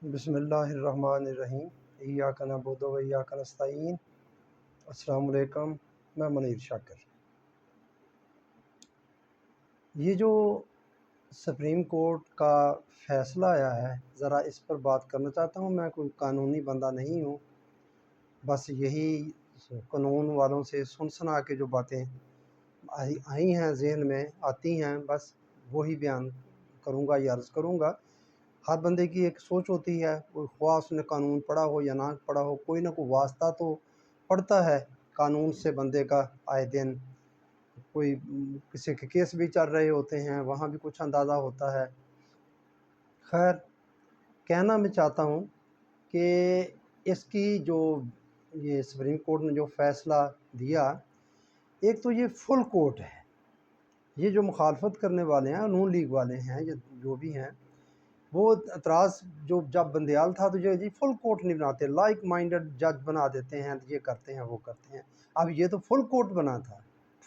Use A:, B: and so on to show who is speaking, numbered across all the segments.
A: بسم اللہ الرحمن الرحیم۔ ایاک نعبد و ایاک نستعین۔ السلام علیکم، میں منیر شاکر۔ یہ جو سپریم کورٹ کا فیصلہ آیا ہے، ذرا اس پر بات کرنا چاہتا ہوں۔ میں کوئی قانونی بندہ نہیں ہوں، بس یہی قانون والوں سے سن سنا کے جو باتیں آئی ہیں ذہن میں آتی ہیں، بس وہی بیان کروں گا یا عرض کروں گا۔ ہر بندے کی ایک سوچ ہوتی ہے، خواہ اس نے قانون پڑھا ہو یا نہ پڑھا ہو، کوئی نہ کوئی واسطہ تو پڑتا ہے قانون سے بندے کا آئے دن۔ کوئی کسی کے کیس بھی چل رہے ہوتے ہیں، وہاں بھی کچھ اندازہ ہوتا ہے۔ خیر، کہنا میں چاہتا ہوں کہ اس کی جو یہ سپریم کورٹ نے جو فیصلہ دیا، ایک تو یہ فل کورٹ ہے۔ یہ جو مخالفت کرنے والے ہیں، نون لیگ والے ہیں، جو بھی ہیں، وہ اعتراض جو جب بندیال تھا تو یہ فل کورٹ نہیں بناتے، لائک مائنڈڈ جج بنا دیتے ہیں، یہ کرتے ہیں وہ کرتے ہیں۔ اب یہ تو فل کورٹ بنا تھا،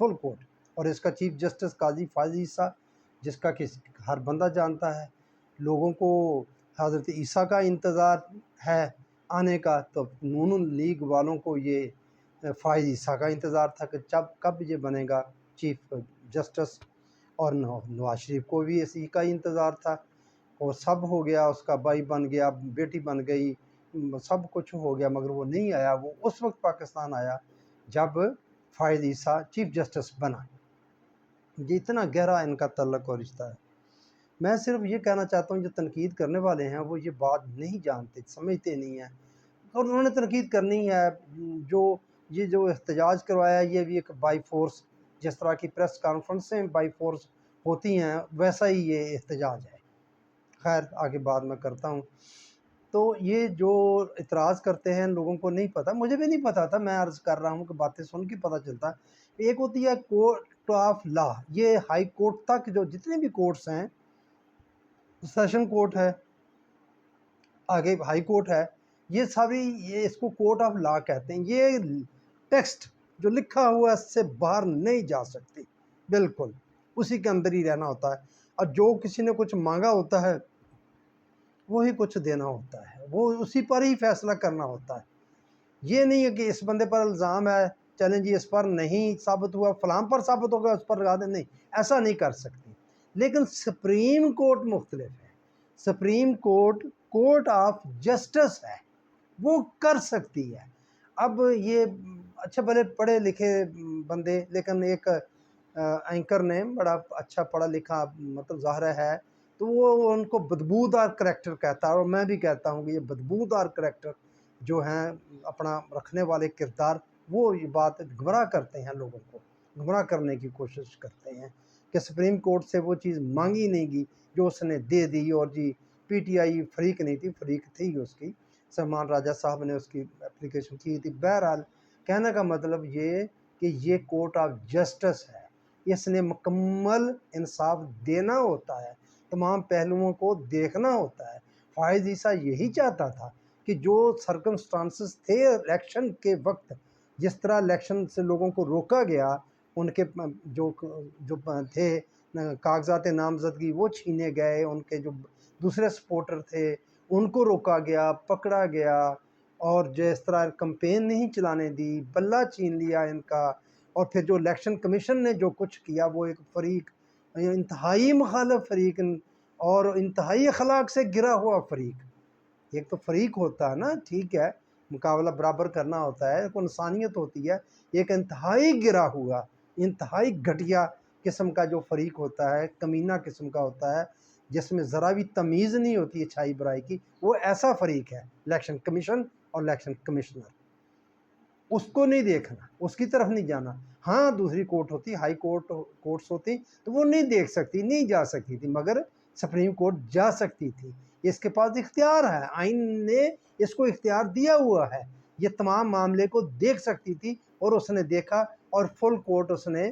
A: فل کورٹ، اور اس کا چیف جسٹس قاضی فائز عیسیٰ، جس کا کہ ہر بندہ جانتا ہے۔ لوگوں کو حضرت عیسیٰ کا انتظار ہے آنے کا، تو نون لیگ والوں کو یہ فائز عیسیٰ کا انتظار تھا کہ کب یہ بنے گا چیف جسٹس، اور نواز شریف کو بھی اسی کا انتظار تھا۔ اور سب ہو گیا، اس کا بھائی بن گیا، بیٹی بن گئی، سب کچھ ہو گیا، مگر وہ نہیں آیا۔ وہ اس وقت پاکستان آیا جب فائز عیسیٰ چیف جسٹس بنا۔ یہ اتنا گہرا ان کا تعلق اور رشتہ ہے۔ میں صرف یہ کہنا چاہتا ہوں، جو تنقید کرنے والے ہیں وہ یہ بات نہیں جانتے، سمجھتے نہیں ہیں، اور انہوں نے تنقید کرنی ہے۔ یہ جو احتجاج کروایا، یہ بھی ایک بائی فورس، جس طرح کی پریس کانفرنسیں بائی فورس ہوتی ہیں، ویسا ہی یہ احتجاج ہے۔ خیر، آگے بات میں کرتا ہوں۔ تو یہ جو اعتراض کرتے ہیں، لوگوں کو نہیں پتہ، مجھے بھی نہیں پتہ تھا، میں عرض کر رہا ہوں کہ باتیں سن کے پتہ چلتا ہے۔ ایک ہوتی ہے کورٹ آف لا، یہ ہائی کورٹ تک جو جتنے بھی کورٹس ہیں، سیشن کورٹ ہے، آگے ہائی کورٹ ہے، یہ اس کو کورٹ آف لا کہتے ہیں۔ یہ ٹیکسٹ جو لکھا ہوا ہے اس سے باہر نہیں جا سکتی، بالکل اسی کے اندر ہی رہنا ہوتا ہے، اور جو کسی نے کچھ مانگا ہوتا ہے وہی کچھ دینا ہوتا ہے، وہ اسی پر ہی فیصلہ کرنا ہوتا ہے۔ یہ نہیں ہے کہ اس بندے پر الزام ہے، چلیں جی اس پر نہیں ثابت ہوا، فلاں پر ثابت ہوگا اس پر لگا دیں، نہیں، ایسا نہیں کر سکتی۔ لیکن سپریم کورٹ مختلف ہے۔ Supreme court court of justice ہے، وہ کر سکتی ہے۔ اب یہ اچھے بڑے پڑھے لکھے بندے، لیکن ایک اینکر نے بڑا اچھا پڑھا لکھا مطلب ظاہر ہے، تو وہ ان کو بدبودار کریکٹر کہتا ہے، اور میں بھی کہتا ہوں کہ یہ بدبودار کریکٹر جو ہیں اپنا رکھنے والے کردار، وہ یہ بات گمراہ کرتے ہیں، لوگوں کو گمراہ کرنے کی کوشش کرتے ہیں کہ سپریم کورٹ سے وہ چیز مانگی نہیں گئی جو اس نے دے دی۔ اور جی پی ٹی آئی فریق نہیں تھی، فریق تھی اس کی، سلمان راجہ صاحب نے اس کی اپلیکیشن کی تھی۔ بہرحال کہنے کا مطلب یہ کہ یہ کورٹ آف جسٹس ہے، اس نے مکمل انصاف دینا ہوتا ہے، تمام پہلوؤں کو دیکھنا ہوتا ہے۔ فائز عیسیٰ یہی چاہتا تھا کہ جو سرکمسٹانسز تھے الیکشن کے وقت، جس طرح الیکشن سے لوگوں کو روکا گیا، ان کے جو تھے کاغذات نامزدگی وہ چھینے گئے، ان کے جو دوسرے سپورٹر تھے ان کو روکا گیا، پکڑا گیا، اور جس طرح کمپین نہیں چلانے دی، بلہ چھین لیا ان کا، اور پھر جو الیکشن کمیشن نے جو کچھ کیا، وہ ایک فریق انتہائی مخالف فریق اور انتہائی اخلاق سے گرا ہوا فریق۔ ایک تو فریق ہوتا ہے نا، ٹھیک ہے، مقابلہ برابر کرنا ہوتا ہے، ایک انسانیت ہوتی ہے، ایک انتہائی گرا ہوا، انتہائی گھٹیا قسم کا جو فریق ہوتا ہے، کمینہ قسم کا ہوتا ہے، جس میں ذرا بھی تمیز نہیں ہوتی اچھائی برائی کی، وہ ایسا فریق ہے الیکشن کمیشن اور الیکشن کمشنر۔ اس کو نہیں دیکھنا، اس کی طرف نہیں جانا۔ ہاں دوسری کورٹ ہوتی، ہائی کورٹس ہوتی تو وہ نہیں دیکھ سکتی، نہیں جا سکتی تھی، مگر سپریم کورٹ جا سکتی تھی۔ اس کے پاس اختیار ہے، آئین نے اس کو اختیار دیا ہوا ہے، یہ تمام معاملے کو دیکھ سکتی تھی، اور اس نے دیکھا، اور فل کورٹ اس نے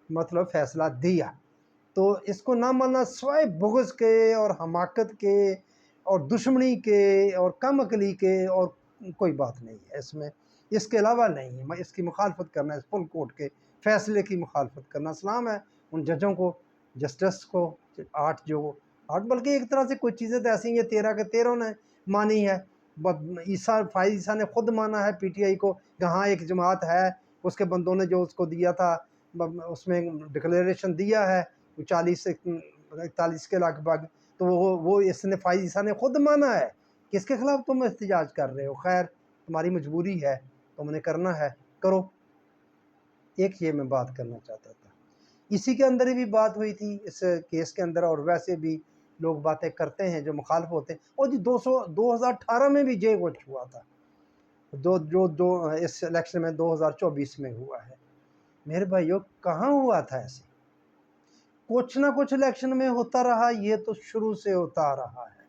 A: مطلب فیصلہ دیا۔ تو اس کو نہ ماننا سوائے بغض کے اور حماقت کے اور دشمنی کے اور کم عقلی کے اور کوئی بات نہیں ہے اس میں، اس کے علاوہ نہیں ہے۔ میں اس کی مخالفت کرنا، اس فل کورٹ کے فیصلے کی مخالفت کرنا، سلام ہے ان ججوں کو، جسٹس کو، 8 جو اور بلکہ ایک طرح سے کچھ چیزیں تو ایسی ہیں 13 کے 13 نے مانی ہے، فائز عیسیٰ نے خود مانا ہے پی ٹی آئی کو، یہاں ایک جماعت ہے اس کے بندوں نے جو اس کو دیا تھا، اس میں ڈکلیریشن دیا ہے 40 سے 41 کے لگ بھگ، تو وہ اس نے فائز عیسیٰ نے خود مانا ہے۔ کس کے خلاف تم احتجاج کر رہے ہو؟ خیر تمہاری مجبوری ہے، تم نے کرنا ہے کرو۔ ایک یہ میں بات کرنا چاہتا تھا، اسی کے اندر ہی بھی بات ہوئی تھی اس کیس کے اندر، اور ویسے بھی لوگ باتیں کرتے ہیں جو مخالف ہوتے ہیں، اور جی 2018 میں بھی یہ کچھ ہوا تھا، جو اس الیکشن میں 2024 میں ہوا ہے۔ میرے بھائیو کہاں ہوا تھا ایسے؟ کچھ نہ کچھ الیکشن میں ہوتا رہا، یہ تو شروع سے ہوتا آ رہا ہے،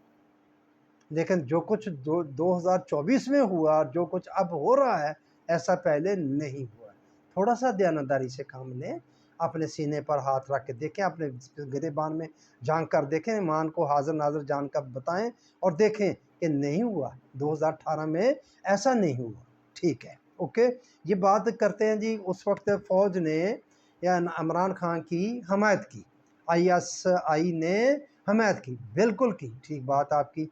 A: لیکن جو کچھ 2024 میں ہوا اور جو کچھ اب ہو رہا ہے ایسا پہلے نہیں ہوا۔ تھوڑا سا دیانتداری سے کام لیں، اپنے سینے پر ہاتھ رکھ کے دیکھیں، اپنے گریبان میں جھانک کر دیکھیں، ایمان کو حاضر ناظر جان کر بتائیں اور دیکھیں کہ نہیں ہوا 2018 میں ایسا نہیں ہوا۔ ٹھیک ہے، اوکے، یہ بات کرتے ہیں جی اس وقت فوج نے یا عمران خان کی حمایت کی، ISI نے حمایت کی، بالکل کی، ٹھیک بات آپ کی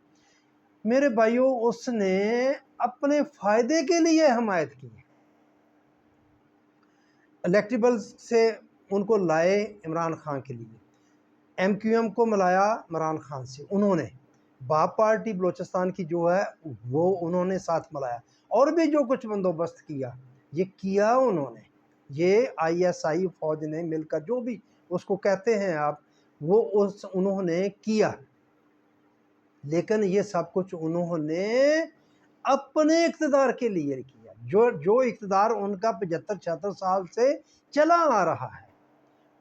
A: میرے بھائیوں، اس نے اپنے فائدے کے لیے حمایت کی، الیکٹیبل سے ان کو لائے عمران خان کے لیے، MQM کو ملایا عمران خان سے، انہوں نے باپ پارٹی بلوچستان کی جو ہے وہ انہوں نے ساتھ ملایا، اور بھی جو کچھ بندوبست کیا یہ کیا انہوں نے، یہ ISI فوج نے مل کر جو بھی اس کو کہتے ہیں آپ، وہ انہوں نے کیا، لیکن یہ سب کچھ انہوں نے اپنے اقتدار کے لیے کیا، جو اقتدار ان کا 75-76 سال سے چلا آ رہا ہے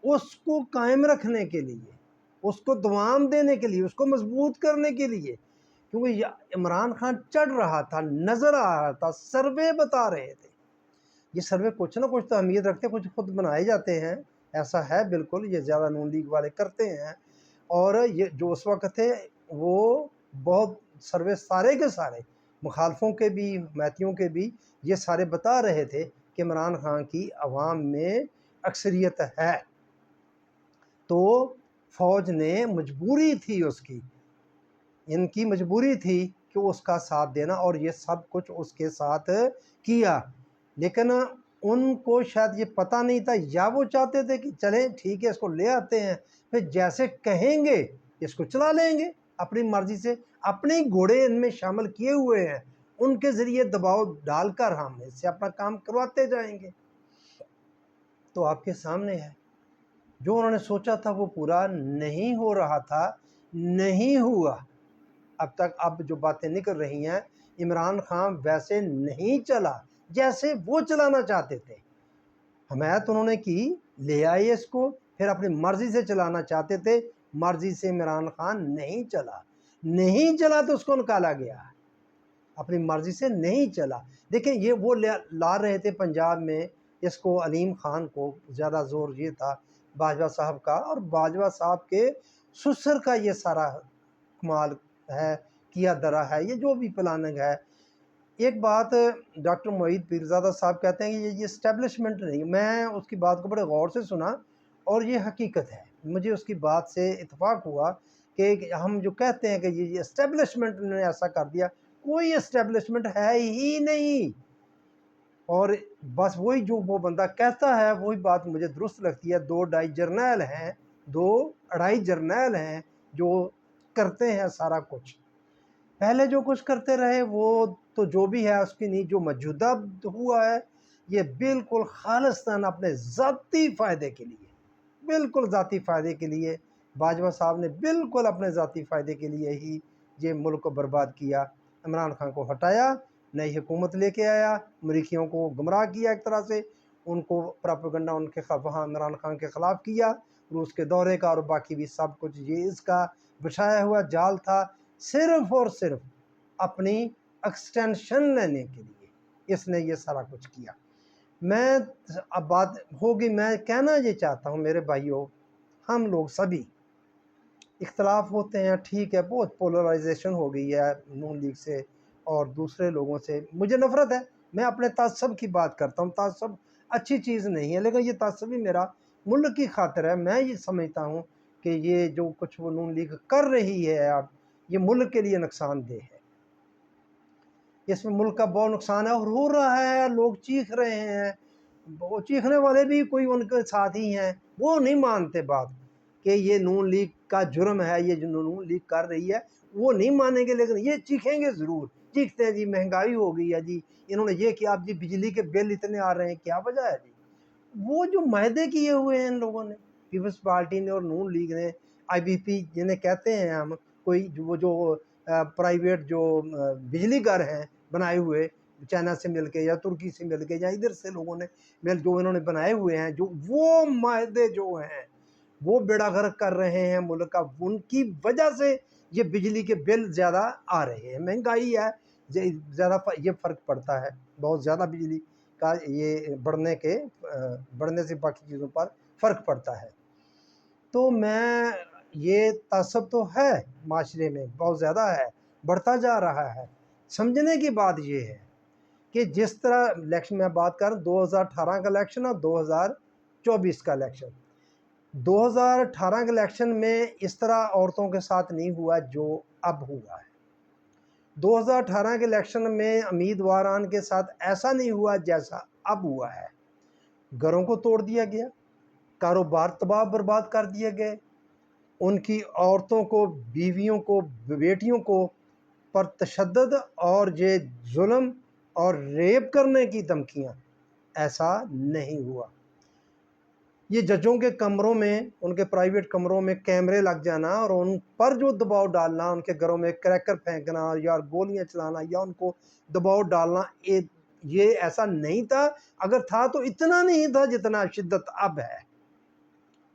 A: اس کو قائم رکھنے کے لیے، اس کو دوام دینے کے لیے، اس کو مضبوط کرنے کے لیے، کیونکہ عمران خان چڑھ رہا تھا، نظر آ رہا تھا، سروے بتا رہے تھے، یہ سروے کچھ نہ کچھ تو اہمیت رکھتے، کچھ خود بنائے جاتے ہیں، ایسا ہے بالکل، یہ زیادہ نون لیگ والے کرتے ہیں، اور یہ جو اس وقت تھے وہ بہت سروے سارے کے سارے مخالفوں کے بھی حمایتیوں کے بھی یہ سارے بتا رہے تھے کہ عمران خان کی عوام میں اکثریت ہے، تو فوج نے مجبوری تھی اس کی، ان کی مجبوری تھی کہ اس کا ساتھ دینا، اور یہ سب کچھ اس کے ساتھ کیا، لیکن ان کو شاید یہ پتہ نہیں تھا، یا وہ چاہتے تھے کہ چلیں ٹھیک ہے اس کو لے آتے ہیں، پھر جیسے کہیں گے اس کو چلا لیں گے اپنی مرضی سے، اپنے گھوڑے ان میں شامل کیے ہوئے ہیں، ان کے ذریعے دباؤ ڈال کر ہم اس سے اپنا کام کرواتے جائیں گے۔ تو آپ کے سامنے ہے جو انہوں نے سوچا تھا وہ پورا نہیں ہو رہا تھا، نہیں ہوا اب تک۔ اب جو باتیں نکل رہی ہیں عمران خان ویسے نہیں چلا جیسے وہ چلانا چاہتے تھے، حمایت انہوں نے کی، لے آئے اس کو، پھر اپنی مرضی سے چلانا چاہتے تھے، مرضی سے عمران خان نہیں چلا تو اس کو نکالا گیا، اپنی مرضی سے نہیں چلا۔ دیکھیں یہ وہ لا رہے تھے پنجاب میں اس کو، علیم خان کو زیادہ زور یہ تھا باجوہ صاحب کا، اور باجوہ صاحب کے سسر کا یہ سارا کمال ہے، کیا درا ہے، یہ جو بھی پلاننگ ہے۔ ایک بات ڈاکٹر معید پیرزادہ صاحب کہتے ہیں کہ یہ اسٹیبلشمنٹ نہیں، میں اس کی بات کو بڑے غور سے سنا اور یہ حقیقت ہے، مجھے اس کی بات سے اتفاق ہوا کہ ہم جو کہتے ہیں کہ یہ اسٹیبلشمنٹ نے ایسا کر دیا، کوئی اسٹیبلشمنٹ ہے ہی نہیں، اور بس وہی جو وہ بندہ کہتا ہے وہی بات مجھے درست لگتی ہے۔ 2-2.5 جرنیل ہیں جو کرتے ہیں سارا کچھ، پہلے جو کچھ کرتے رہے وہ تو جو بھی ہے اس کی نہیں، جو موجودہ ہوا ہے یہ بالکل خالصتاً اپنے ذاتی فائدے کے لیے، بالکل ذاتی فائدے کے لیے، باجوہ صاحب نے بالکل اپنے ذاتی فائدے کے لیے ہی یہ ملک کو برباد کیا، عمران خان کو ہٹایا، نئی حکومت لے کے آیا، امریکیوں کو گمراہ کیا ایک طرح سے، ان کو پراپیگنڈا ان کے وہاں عمران خان کے خلاف کیا، روس کے دورے کا اور باقی بھی سب کچھ، یہ اس کا بچھایا ہوا جال تھا، صرف اور صرف اپنی ایکسٹینشن لینے کے لیے اس نے یہ سارا کچھ کیا۔ میں اب بات ہوگی، میں کہنا یہ چاہتا ہوں میرے بھائیوں، ہم لوگ سبھی اختلاف ہوتے ہیں، ٹھیک ہے، بہت پولرائزیشن ہو گئی ہے نون لیگ سے اور دوسرے لوگوں سے، مجھے نفرت ہے، میں اپنے تعصب کی بات کرتا ہوں، تعصب اچھی چیز نہیں ہے، لیکن یہ تعصب ہی میرا ملک کی خاطر ہے، میں یہ سمجھتا ہوں کہ یہ جو کچھ وہ نون لیگ کر رہی ہے اب یہ ملک کے لیے نقصان دہ ہے، اس میں ملک کا بہت نقصان ہے اور ہو رہا ہے، لوگ چیخ رہے ہیں، وہ چیخنے والے بھی کوئی ان کے ساتھ ہی ہیں، وہ نہیں مانتے بات کہ یہ نون لیگ کا جرم ہے، یہ جو نون لیگ کر رہی ہے وہ نہیں مانیں گے، لیکن یہ چیخیں گے ضرور، چیختے ہیں جی مہنگائی ہو گئی ہے، جی انہوں نے یہ کیا، اب جی بجلی کے بل اتنے آ رہے ہیں، کیا وجہ ہے جی؟ وہ جو معاہدے کیے ہوئے ہیں ان لوگوں نے، پیپلز پارٹی نے اور نون لیگ نے، آئی بی پی جنہیں کہتے ہیں ہم، کوئی وہ جو پرائیویٹ جو بجلی گھر ہیں بنائے ہوئے چائنا سے مل کے یا ترکی سے مل کے یا ادھر سے لوگوں نے مل جو انہوں نے بنائے ہوئے ہیں، جو وہ معاہدے جو ہیں وہ بیڑا غرق کر رہے ہیں ملک کا، ان کی وجہ سے یہ بجلی کے بل زیادہ آ رہے ہیں، مہنگائی ہے زیادہ، یہ فرق پڑتا ہے بہت زیادہ بجلی کا یہ بڑھنے سے باقی چیزوں پر فرق پڑتا ہے۔ تو یہ تعصب تو ہے معاشرے میں بہت زیادہ ہے، بڑھتا جا رہا ہے۔ سمجھنے کی بات یہ ہے کہ جس طرح الیکشن میں بات کر 2018 کا الیکشن اور 2024 کا الیکشن، 2018 کے الیکشن میں اس طرح عورتوں کے ساتھ نہیں ہوا جو اب ہوا ہے، 2018 کے الیکشن میں امیدواران کے ساتھ ایسا نہیں ہوا جیسا اب ہوا ہے، گھروں کو توڑ دیا گیا، کاروبار تباہ برباد کر دیے گئے، ان کی عورتوں کو، بیویوں کو، بیٹیوں کو پر تشدد اور یہ ظلم اور ریپ کرنے کی دھمکیاں، ایسا نہیں ہوا۔ یہ ججوں کے کمروں میں، ان کے پرائیویٹ کمروں میں کیمرے لگ جانا اور ان پر جو دباؤ ڈالنا، ان کے گھروں میں کریکر پھینکنا یا گولیاں چلانا یا ان کو دباؤ ڈالنا، یہ ایسا نہیں تھا، اگر تھا تو اتنا نہیں تھا جتنا شدت اب ہے۔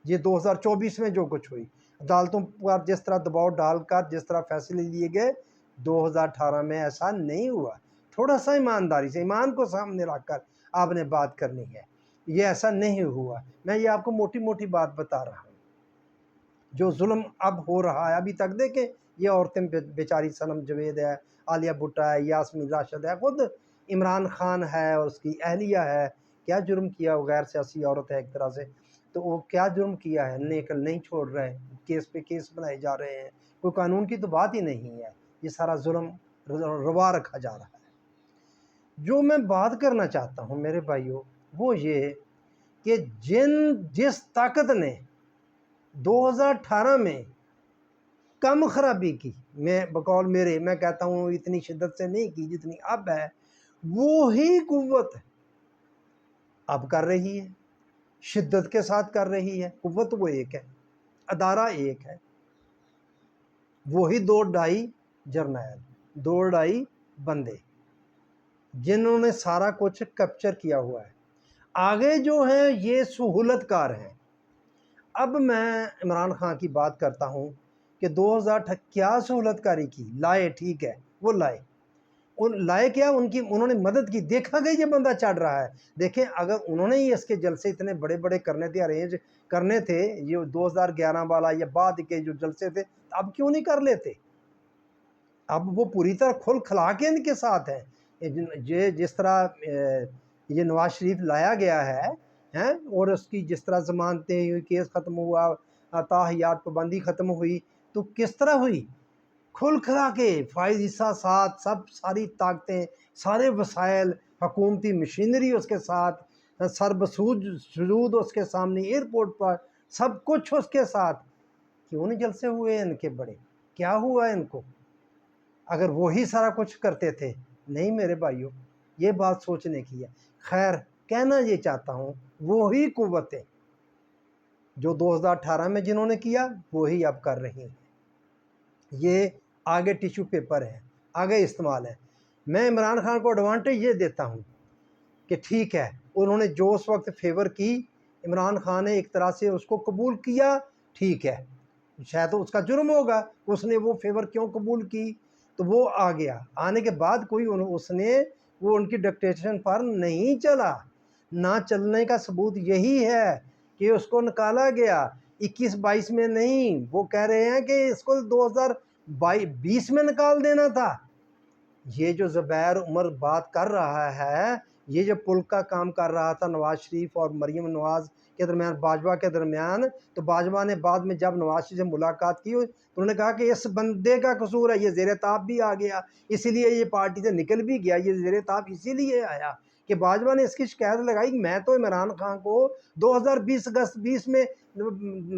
A: یہ 2024 میں جو کچھ ہوئی، عدالتوں پر جس طرح دباؤ ڈال کر جس طرح فیصلے لیے گئے، 2018 میں ایسا نہیں ہوا۔ تھوڑا سا ایمانداری سے، ایمان کو سامنے رکھ کر آپ نے بات کرنی ہے، یہ ایسا نہیں ہوا۔ میں یہ آپ کو موٹی موٹی بات بتا رہا ہوں۔ جو ظلم اب ہو رہا ہے، ابھی تک دیکھیں، یہ عورتیں بیچاری صنم جاوید ہے، عالیہ بھٹہ ہے، یاسمین راشد ہے، خود عمران خان ہے اور اس کی اہلیہ ہے، کیا جرم کیا؟ وہ غیر سیاسی عورت ہے ایک طرح سے، تو وہ کیا جرم کیا ہے؟ نہیں چھوڑ رہے، کیس پہ کیس بنائے جا رہے ہیں، کوئی قانون کی تو بات ہی نہیں ہے، یہ سارا ظلم روا رکھا جا رہا ہے۔ جو میں بات کرنا چاہتا ہوں میرے بھائیوں وہ یہ کہ جس طاقت نے 2018 میں کم خرابی کی، میں بقول میرے، میں کہتا ہوں اتنی شدت سے نہیں کی جتنی اب ہے، وہی قوت اب کر رہی ہے، شدت کے ساتھ کر رہی ہے۔ قوت وہ ایک ہے، ادارہ ایک ہے، وہی 2-2.5 جرنیل، 2-2.5 بندے جنہوں نے سارا کچھ کیپچر کیا ہوا ہے۔ آگے جو ہیں یہ سہولت کار ہیں۔ اب میں عمران خان کی بات کرتا ہوں کہ 2018 کیا سہولت کاری کی، لائے، ٹھیک ہے، وہ لائے کیا، انہوں نے مدد کی، دیکھا کہ یہ بندہ چڑھ رہا ہے۔ دیکھیں اگر انہوں نے ہی اس کے جلسے اتنے بڑے بڑے کرنے تھے، ارینج کرنے تھے، یہ 2011 والا یا بعد کے جو جلسے تھے، اب کیوں نہیں کر لیتے؟ اب وہ پوری طرح کھل کھلا کے ان کے ساتھ ہیں۔ یہ جس طرح یہ نواز شریف لایا گیا ہے اور اس کی جس طرح ضمانتیں ہوئی، کیس ختم ہوا، تاحیات پابندی ختم ہوئی، تو کس طرح ہوئی؟ کھل کھلا کے، فائز حصہ ساتھ، ساری طاقتیں، سارے وسائل، حکومتی مشینری اس کے ساتھ، سربسود اس کے سامنے، ایئرپورٹ پر سب کچھ اس کے ساتھ۔ کیوں نہیں جلسے ہوئے ان کے بڑے؟ کیا ہوا ان کو اگر وہی سارا کچھ کرتے تھے؟ نہیں میرے بھائیوں، یہ بات سوچنے کی ہے۔ خیر، کہنا یہ چاہتا ہوں وہی قوتیں جو 2018 میں جنہوں نے کیا وہی اب کر رہی ہیں۔ یہ آگے ٹیشو پیپر ہے، آگے استعمال ہے۔ میں عمران خان کو ایڈوانٹیج یہ دیتا ہوں کہ ٹھیک ہے، انہوں نے جو اس وقت فیور کی، عمران خان نے ایک طرح سے اس کو قبول کیا، ٹھیک ہے، شاید اس کا جرم ہوگا، اس نے وہ فیور کیوں قبول کی، تو وہ آ گیا، آنے کے بعد کوئی اس نے وہ ان کی ڈکٹیشن پر نہیں چلا۔ نہ چلنے کا ثبوت یہی ہے کہ اس کو نکالا گیا 21-22 میں نہیں، وہ کہہ رہے ہیں کہ اس کو 2020 میں نکال دینا تھا۔ یہ جو زبیر عمر بات کر رہا ہے یہ جو پل کا کام کر رہا تھا نواز شریف اور مریم نواز کے درمیان، باجوہ کے درمیان، تو باجوہ نے بعد میں جب نواز شریف سے ملاقات کی تو انہوں نے کہا کہ اس بندے کا قصور ہے، یہ زیر تاب بھی آ گیا، اسی لیے یہ پارٹی سے نکل بھی گیا، یہ زیر تاب اسی لیے آیا کہ باجوہ نے اس کی شکایت لگائی کہ میں تو عمران خان کو 2020 اگست 20 میں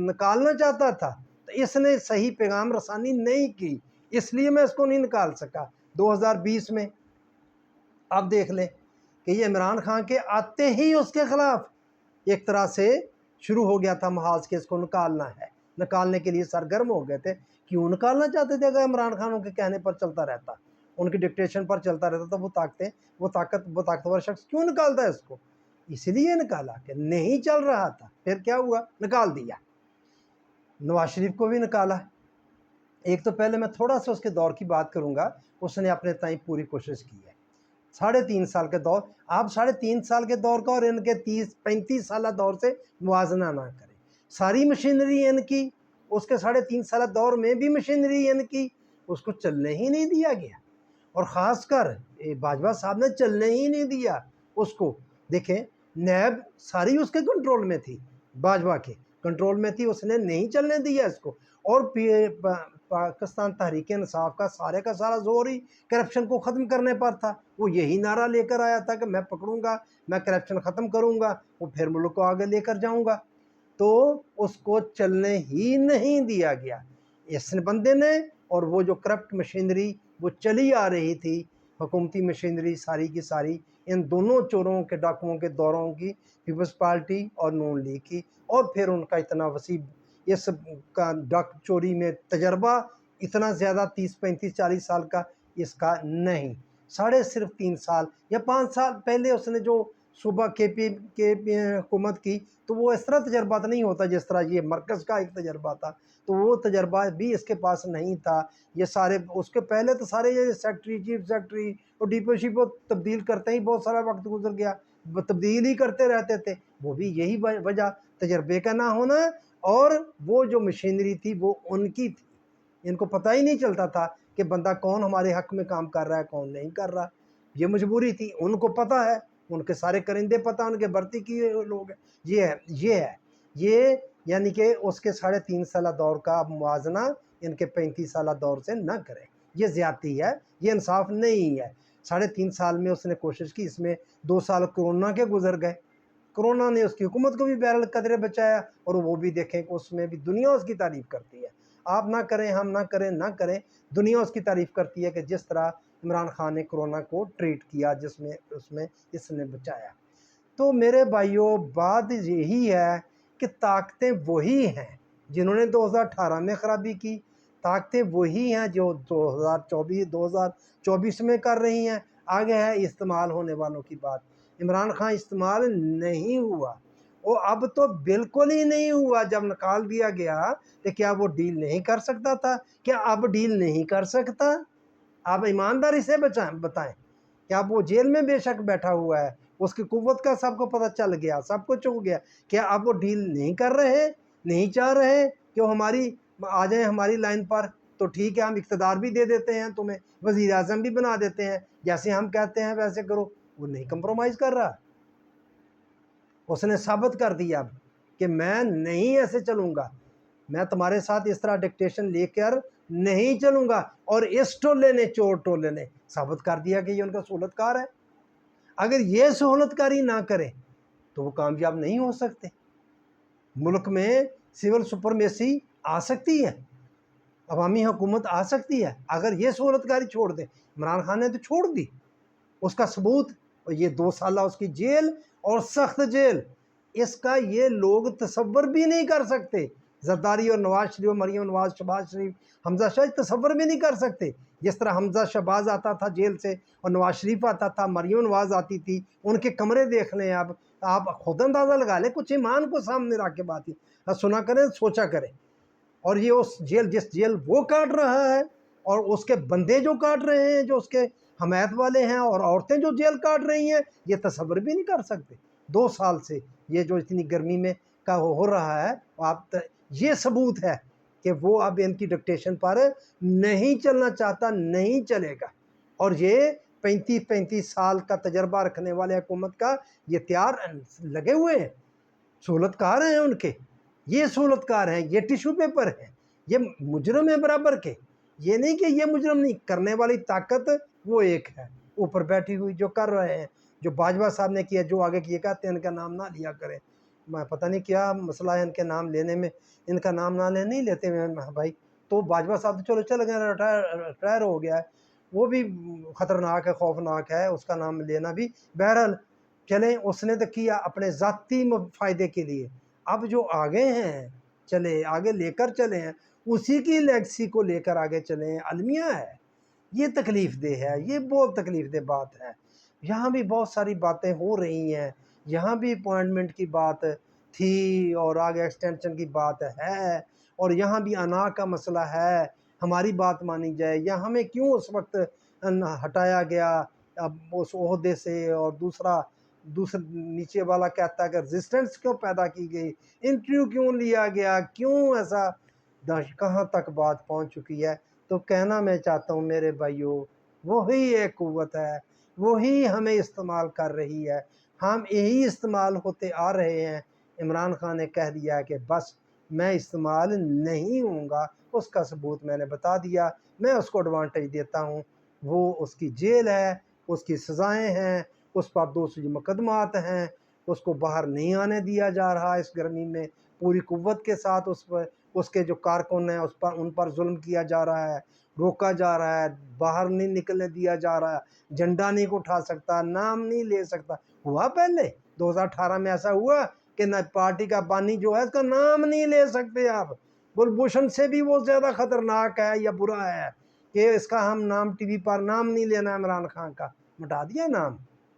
A: نکالنا چاہتا تھا، تو اس نے صحیح پیغام رسانی نہیں کی، اس لیے میں اس کو نہیں نکال سکا 2020 میں۔ اب دیکھ لیں کہ یہ عمران خان کے آتے ہی اس کے خلاف ایک طرح سے شروع ہو گیا تھا محاذ کہ اس کو نکالنا ہے، نکالنے کے لیے سرگرم ہو گئے تھے۔ کیوں نکالنا چاہتے تھے؟ اگر عمران خان کے کہنے پر چلتا رہتا، ان کی ڈکٹیشن پر چلتا رہتا، تو وہ طاقتور شخص کیوں نکالتا ہے اس کو؟ اسی لیے نکالا کہ نہیں چل رہا تھا، پھر کیا ہوا؟ نکال دیا۔ نواز شریف کو بھی نکالا۔ ایک تو پہلے میں تھوڑا سا اس کے دور کی بات کروں گا، اس نے اپنے تائیں پوری کوشش کی ہے۔ 3.5 سال کے دور، آپ 3.5 سال کے دور کا اور ان کے 35 سالہ دور سے موازنہ نہ کریں۔ ساری مشینری ان کی، اس کے 3.5 سالہ دور میں بھی مشینری ان کی، اس کو چلنے ہی نہیں دیا گیا، اور خاص کر باجوہ صاحب نے چلنے ہی نہیں دیا اس کو۔ دیکھیں نیب ساری اس کے کنٹرول میں تھی، باجوہ کے کنٹرول میں تھی، اس نے نہیں چلنے دیا اس کو۔ اور پاکستان تحریک انصاف کا سارا زور ہی کرپشن کو ختم کرنے پر تھا۔ وہ یہی نعرہ لے کر آیا تھا کہ میں پکڑوں گا، میں کرپشن ختم کروں گا، وہ پھر ملک کو آگے لے کر جاؤں گا، تو اس کو چلنے ہی نہیں دیا گیا اس بندے نے۔ اور وہ جو کرپٹ مشینری وہ چلی آ رہی تھی، حکومتی مشینری ساری کی ساری ان دونوں چوروں کے، ڈاکوؤں کے دوروں کی، پیپلز پارٹی اور نون لیگ کی، اور پھر ان کا اتنا وسیع اس کا ڈاک چوری میں تجربہ اتنا زیادہ 30 35 40 سال کا اس کا نہیں، صرف 3 سال یا 5 سال پہلے اس نے جو صوبہ کے پی حکومت کی، تو وہ اس طرح تجربات نہیں ہوتا جس طرح یہ مرکز کا ایک تجربہ تھا، تو وہ تجربہ بھی اس کے پاس نہیں تھا۔ یہ سارے اس کے پہلے تو سارے یہ سیکٹری، چیف سیکٹری اور ڈپو شپو تبدیل کرتے ہی بہت سارا وقت گزر گیا، تبدیل ہی کرتے رہتے تھے، وہ بھی یہی وجہ تجربے کا نہ ہونا، اور وہ جو مشینری تھی وہ ان کی تھی، ان کو پتہ ہی نہیں چلتا تھا کہ بندہ کون ہمارے حق میں کام کر رہا ہے کون نہیں کر رہا۔ یہ مجبوری تھی، ان کو پتہ ہے، ان کے سارے کرندے پتہ، ان کے بھرتی کیے لوگ ہیں۔ یہ یعنی کہ اس کے 3.5 سالہ دور کا موازنہ ان کے 35 سالہ دور سے نہ کریں، یہ زیادتی ہے، یہ انصاف نہیں ہے۔ 3.5 سال میں اس نے کوشش کی، اس میں 2 سال کورونا کے گزر گئے، کورونا نے اس کی حکومت کو بھی بہرحال قدرے بچایا، اور وہ بھی دیکھیں کہ اس میں بھی دنیا اس کی تعریف کرتی ہے، آپ نہ کریں، ہم نہ کریں، دنیا اس کی تعریف کرتی ہے کہ جس طرح عمران خان نے کورونا کو ٹریٹ کیا، اس میں اس نے بچایا۔ تو میرے بھائیوں بات یہی ہے کہ طاقتیں وہی ہیں جنہوں نے 2018 میں خرابی کی، طاقتیں وہی ہیں جو 2024 میں کر رہی ہیں۔ آگے ہے استعمال ہونے والوں کی بات۔ عمران خان استعمال نہیں ہوا، وہ اب تو بالکل ہی نہیں ہوا۔ جب نکال دیا گیا تو کیا وہ ڈیل نہیں کر سکتا تھا؟ کیا اب ڈیل نہیں کر سکتا؟ آپ ایمانداری سے بتائیں کہ اب وہ جیل میں بے شک بیٹھا ہوا ہے، اس کی قوت کا سب کو پتہ چل گیا، سب کچھ ہو گیا، کیا اب وہ ڈیل نہیں کر رہے، نہیں چاہ رہے کہ وہ آ جائیں ہماری لائن پر؟ تو ٹھیک ہے، ہم اقتدار بھی دے دیتے ہیں تمہیں، وزیر اعظم بھی بنا دیتے ہیں، جیسے ہم کہتے ہیں ویسے کرو۔ وہ نہیں کمپرومائز کر رہا، اس نے ثابت کر دیا اب کہ میں نہیں ایسے چلوں گا، میں تمہارے ساتھ اس طرح ڈکٹیشن لے کر نہیں چلوں گا۔ اور اس ٹولے نے، چور ٹولے نے ثابت کر دیا کہ یہ ان کا سہولت کار ہے۔ اگر یہ سہولت کاری نہ کریں تو وہ کامیاب نہیں ہو سکتے۔ ملک میں سول سپرمیسی آ سکتی ہے، عوامی حکومت آ سکتی ہے، اگر یہ سہولت کاری چھوڑ دیں۔ عمران خان نے تو چھوڑ دی، اس کا ثبوت یہ 2 سالہ اس کی جیل، اور سخت جیل، اس کا یہ لوگ تصور بھی نہیں کر سکتے۔ زرداری اور نواز شریف، مریم نواز، شہباز شریف، حمزہ شاہ خود بھی نہیں کر سکتے۔ جس طرح حمزہ شہباز آتا تھا جیل سے، اور نواز شریف آتا تھا، مریم نواز آتی تھی، ان کے کمرے دیکھ لیں آپ خود اندازہ لگا لیں، کچھ ایمان کو سامنے رکھ کے بات سنا کریں، سوچا کریں۔ اور یہ اس جس جیل وہ کاٹ رہا ہے، اور اس کے بندے جو کاٹ رہے ہیں، جو اس کے حمایت والے ہیں، اور عورتیں جو جیل کاٹ رہی ہیں، یہ تصور بھی نہیں کر سکتے۔ 2 سال سے یہ جو اتنی گرمی میں کا ہو رہا ہے، یہ ثبوت ہے کہ وہ اب ان کی ڈکٹیشن پر نہیں چلنا چاہتا، نہیں چلے گا۔ اور یہ 35 سال کا تجربہ رکھنے والے حکومت کا یہ تیار لگے ہوئے ہیں، سہولت کار ہیں ان کے، یہ سہولت کار ہیں، یہ ٹیشو پیپر ہیں، یہ مجرم ہیں برابر کے. یہ نہیں کہ یہ مجرم نہیں، کرنے والی طاقت وہ ایک ہے اوپر بیٹھی ہوئی جو کر رہے ہیں. جو باجوہ صاحب نے کیا، جو آگے کیے کہتے ہیں ان کا نام نہ لیا کریں. میں پتہ نہیں کیا مسئلہ ہے ان کے نام لینے میں، ان کا نام نہ نہیں لیتے ہیں بھائی. تو باجوہ صاحب تو چلو چل گئے، ریٹائر ہو گیا ہے، وہ بھی خطرناک ہے، خوفناک ہے، اس کا نام لینا بھی. بہرحال چلیں، اس نے تو کیا اپنے ذاتی فائدے کے لیے. اب جو آگے ہیں چلے آگے لے کر چلے ہیں، اسی کی لیگسی کو لے کر آگے چلے ہیں. المیہ ہے، یہ تکلیف دہ ہے، یہ بہت تکلیف دہ بات ہے. یہاں بھی بہت ساری باتیں ہو رہی ہیں، یہاں بھی اپوائنٹمنٹ کی بات تھی اور آگے ایکسٹینشن کی بات ہے، اور یہاں بھی انا کا مسئلہ ہے، ہماری بات مانی جائے یا ہمیں کیوں اس وقت ہٹایا گیا اب اس عہدے سے. اور دوسرا نیچے والا کہتا ہے کہ ریزسٹنس کیوں پیدا کی گئی، انٹرویو کیوں لیا گیا، کیوں ایسا، کہاں تک بات پہنچ چکی ہے. تو کہنا میں چاہتا ہوں میرے بھائیوں، وہی ایک قوت ہے، وہی ہمیں استعمال کر رہی ہے، ہم یہی استعمال ہوتے آ رہے ہیں. عمران خان نے کہہ دیا کہ بس میں استعمال نہیں ہوں گا، اس کا ثبوت میں نے بتا دیا، میں اس کو ایڈوانٹیج دیتا ہوں. وہ اس کی جیل ہے، اس کی سزائیں ہیں، اس پر 200 مقدمات ہیں، اس کو باہر نہیں آنے دیا جا رہا اس گرمی میں، پوری قوت کے ساتھ اس کے جو کارکن ہیں ان پر ظلم کیا جا رہا ہے، روکا جا رہا ہے، باہر نہیں نکلنے دیا جا رہا ہے، جھنڈا نہیں اٹھا سکتا، نام نہیں لے سکتا. ہوا پہلے 2018 میں ایسا ہوا کہ نہ پارٹی کا بانی جو ہے اس کا نام نہیں لے سکتے آپ. گلبھوشن سے بھی وہ زیادہ خطرناک ہے یا برا ہے کہ اس کا ہم نام ٹی وی پر نام نہیں لینا. عمران خان کا مٹا دیا نام.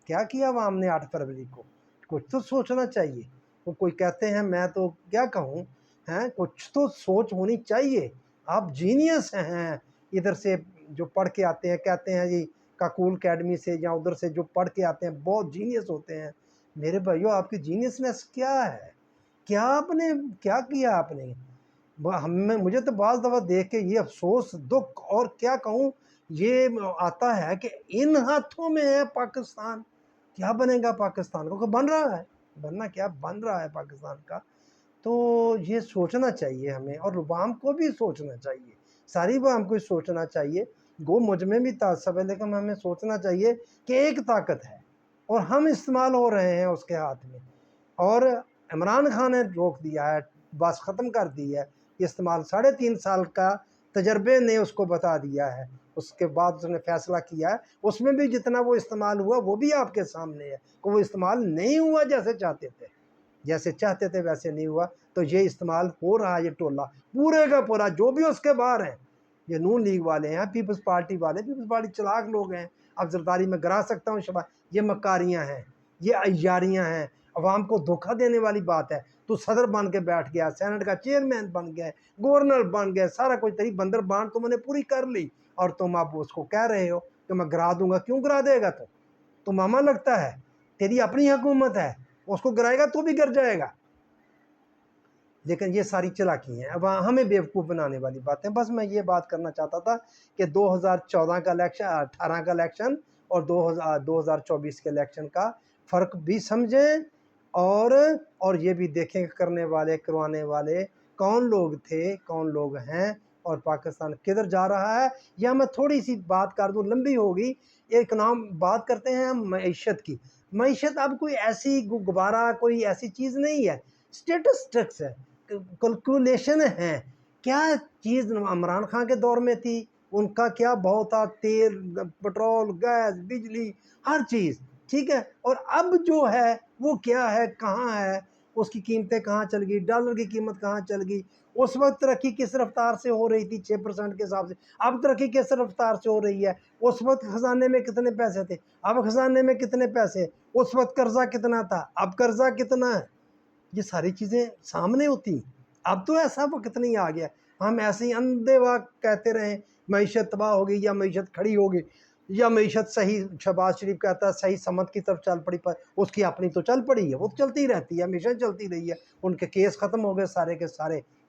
A: کیا کیا عوام نے 8 فروری کو؟ کچھ تو سوچنا چاہیے. وہ کوئی کہتے ہیں میں تو کیا کہوں ہیں، کچھ تو سوچ ہونی چاہیے. آپ جینیس ہیں، ادھر سے جو پڑھ کے آتے ہیں کہتے ہیں جی کاکول اکیڈمی سے یا ادھر سے جو پڑھ کے آتے ہیں بہت جینیس ہوتے ہیں. میرے بھائیو آپ کی جینیسنس کیا ہے؟ کیا کیا آپ نے؟ مجھے تو بعض دفعہ دیکھ کے یہ افسوس، دکھ اور کیا کہوں یہ آتا ہے کہ ان ہاتھوں میں ہے پاکستان. کیا بنے گا پاکستان کو؟ بن رہا ہے، بننا کیا بن رہا ہے پاکستان کا. تو یہ سوچنا چاہیے ہمیں، اور عوام کو بھی سوچنا چاہیے، ساری عوام کو سوچنا چاہیے. گو مجھ میں بھی تعصب ہے لیکن ہمیں سوچنا چاہیے کہ ایک طاقت ہے اور ہم استعمال ہو رہے ہیں اس کے ہاتھ میں. اور عمران خان نے روک دیا ہے، بس ختم کر دی ہے استعمال. 3.5 سال کا تجربے نے اس کو بتا دیا ہے. اس کے بعد اس نے فیصلہ کیا ہے، اس میں بھی جتنا وہ استعمال ہوا وہ بھی آپ کے سامنے ہے کہ وہ استعمال نہیں ہوا جیسے چاہتے تھے ویسے نہیں ہوا. تو یہ استعمال ہو رہا ہے، یہ ٹولہ پورے کا پورا جو بھی اس کے باہر ہیں، یہ نون لیگ والے ہیں، پیپلز پارٹی والے، پیپلز پارٹی چلاک لوگ ہیں. اب زرداری میں گرا سکتا ہوں شبہ، یہ مکاریاں ہیں، یہ عیاریاں ہیں، عوام کو دھوکہ دینے والی بات ہے. تو صدر بن کے بیٹھ گیا، سینٹ کا چیئرمین بن گیا، گورنر بن گیا، سارا کچھ تیری بندر بانٹ تم نے پوری کر لی، اور تم اب اس کو کہہ رہے ہو کہ میں گرا دوں گا. کیوں گرا دے گا؟ تو ماما لگتا ہے تیری اپنی حکومت ہے، اس کو گرائے گا تو بھی گر جائے گا. لیکن یہ ساری چلاکی ہیں، اب ہمیں بیوقوف بنانے والی باتیں. بس میں یہ بات کرنا چاہتا تھا کہ 2014 کا الیکشن، 18 کا الیکشن اور 2024 کے الیکشن کا فرق بھی سمجھیں، اور یہ بھی دیکھیں کہ کرنے والے کروانے والے کون لوگ تھے، کون لوگ ہیں، اور پاکستان کدھر جا رہا ہے. یا میں تھوڑی سی بات کر دوں، لمبی ہوگی. ایک نام بات کرتے ہیں ہم معیشت کی. معیشت اب کوئی ایسی گبارہ، کوئی ایسی چیز نہیں ہے، اسٹیٹسٹکس ہے، کیلکولیشن ہے. کیا چیز عمران خان کے دور میں تھی، ان کا کیا بہاؤ تھا، تیل، پٹرول، گیس، بجلی، ہر چیز، ٹھیک ہے. اور اب جو ہے وہ کیا ہے، کہاں ہے، اس کی قیمتیں کہاں چل گئی، ڈالر کی قیمت کہاں چل گئی. اس وقت ترقی کس رفتار سے ہو رہی تھی 6% کے حساب سے، اب ترقی کس رفتار سے ہو رہی ہے. اس وقت خزانے میں کتنے پیسے تھے، اب خزانے میں کتنے پیسے. اس وقت قرضہ کتنا تھا، اب قرضہ کتنا ہے. یہ ساری چیزیں سامنے ہوتی ہیں. اب تو ایسا وقت نہیں آ گیا ہم ایسے ہی اندھے واقع کہتے رہیں معیشت تباہ ہوگی یا معیشت کھڑی ہوگی یا معیشت صحیح. شہباز شریف کہتا ہے صحیح سمت کی طرف چل پڑی، پر اس کی اپنی تو چل پڑی ہے، وہ تو چلتی رہتی ہے، ہمیشہ چلتی رہی ہے. ان کے کیس ختم ہو گئے سارے کے سارے.